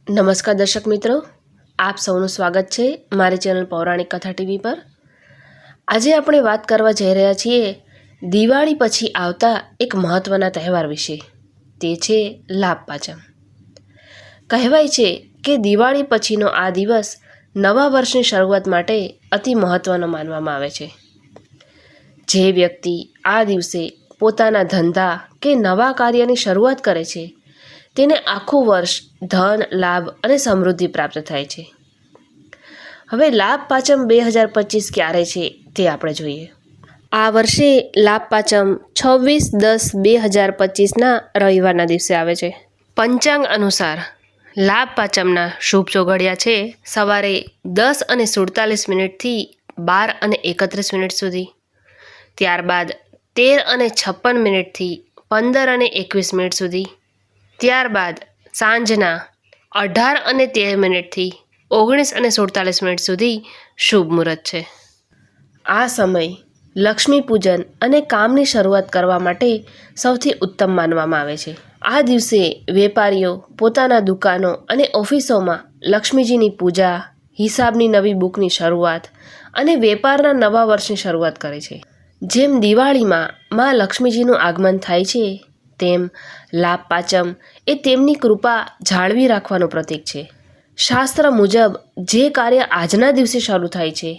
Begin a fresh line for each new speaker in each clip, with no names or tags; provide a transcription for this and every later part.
નમસ્કાર દર્શક મિત્રો, આપ સૌનું સ્વાગત છે મારી ચેનલ પૌરાણિક કથા ટીવી પર। આજે આપણે વાત કરવા જઈ રહ્યા છીએ દિવાળી પછી આવતા એક મહત્ત્વના તહેવાર વિશે। તે છે લાભ પાંચમ। કહેવાય છે કે દિવાળી પછીનો આ દિવસ નવા વર્ષની શરૂઆત માટે અતિ મહત્ત્વનો માનવામાં આવે છે। જે વ્યક્તિ આ દિવસે પોતાના ધંધા કે નવા કાર્યની શરૂઆત કરે છે તેને આખું વર્ષ ધન, લાભ અને સમૃદ્ધિ પ્રાપ્ત થાય છે। હવે લાભ પાંચમ 2025 ક્યારે છે તે આપણે જોઈએ। આ વર્ષે લાભ પાંચમ 26/10/2025ના રવિવારના દિવસે આવે છે। પંચાંગ અનુસાર લાભ પાંચમના શુભ ચોઘડિયા છે સવારે 10:47 થી 12:31 સુધી, ત્યારબાદ 13:56 થી 15:21 સુધી, ત્યારબાદ સાંજના 18:13 થી 19:47 સુધી શુભ મુહૂર્ત છે। આ સમય લક્ષ્મી પૂજન અને કામની શરૂઆત કરવા માટે સૌથી ઉત્તમ માનવામાં આવે છે। આ દિવસે વેપારીઓ પોતાના દુકાનો અને ઓફિસોમાં લક્ષ્મીજીની પૂજા, હિસાબની નવી બુકની શરૂઆત અને વેપારના નવા વર્ષની શરૂઆત કરે છે। જેમ દિવાળીમાં માં લક્ષ્મીજીનું આગમન થાય છે તેમ લાભ પાંચમ એ તેમની કૃપા જાળવી રાખવાનું પ્રતીક છે। શાસ્ત્ર મુજબ જે કાર્ય આજના દિવસે શરૂ થાય છે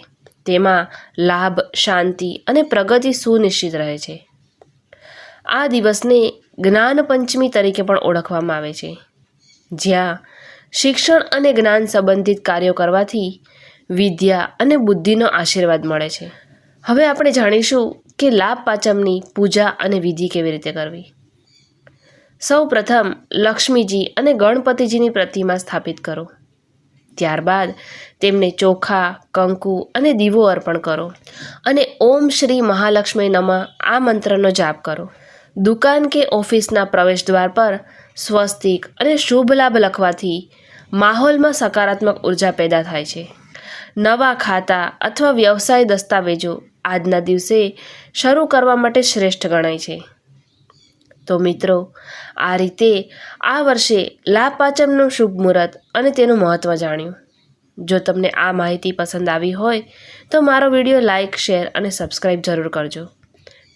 તેમાં લાભ, શાંતિ અને પ્રગતિ સુનિશ્ચિત રહે છે। આ દિવસને જ્ઞાન પંચમી તરીકે પણ ઓળખવામાં આવે છે, જ્યાં શિક્ષણ અને જ્ઞાન સંબંધિત કાર્યો કરવાથી વિદ્યા અને બુદ્ધિનો આશીર્વાદ મળે છે। હવે આપણે જાણીશું કે લાભ પાંચમની પૂજા અને વિધિ કેવી રીતે કરવી। સૌ પ્રથમ લક્ષ્મીજી અને ગણપતિજીની પ્રતિમા સ્થાપિત કરો। ત્યારબાદ તેમને ચોખા, કંકુ અને દીવો અર્પણ કરો અને ઓમ શ્રી મહાલક્ષ્મી નમઃ આ મંત્રનો જાપ કરો। દુકાન કે ઓફિસના પ્રવેશ દ્વાર પર સ્વસ્તિક અને શુભ લાભ લખવાથી માહોલમાં સકારાત્મક ઉર્જા પેદા થાય છે। નવા ખાતા અથવા વ્યવસાય દસ્તાવેજો આજના દિવસે શરૂ કરવા માટે શ્રેષ્ઠ ગણાય છે। તો મિત્રો, આ રીતે આ વર્ષે લાભ પાંચમનું શુભ મુહૂર્ત અને તેનું મહત્ત્વ જાણ્યું। જો તમને આ માહિતી પસંદ આવી હોય તો મારો વિડીયો લાઇક, શેર અને સબસ્ક્રાઈબ જરૂર કરજો।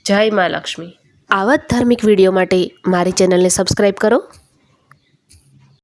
જય મા લક્ષ્મી। આવા જ ધાર્મિક વિડીયો માટે મારી ચેનલને સબસ્ક્રાઈબ કરો।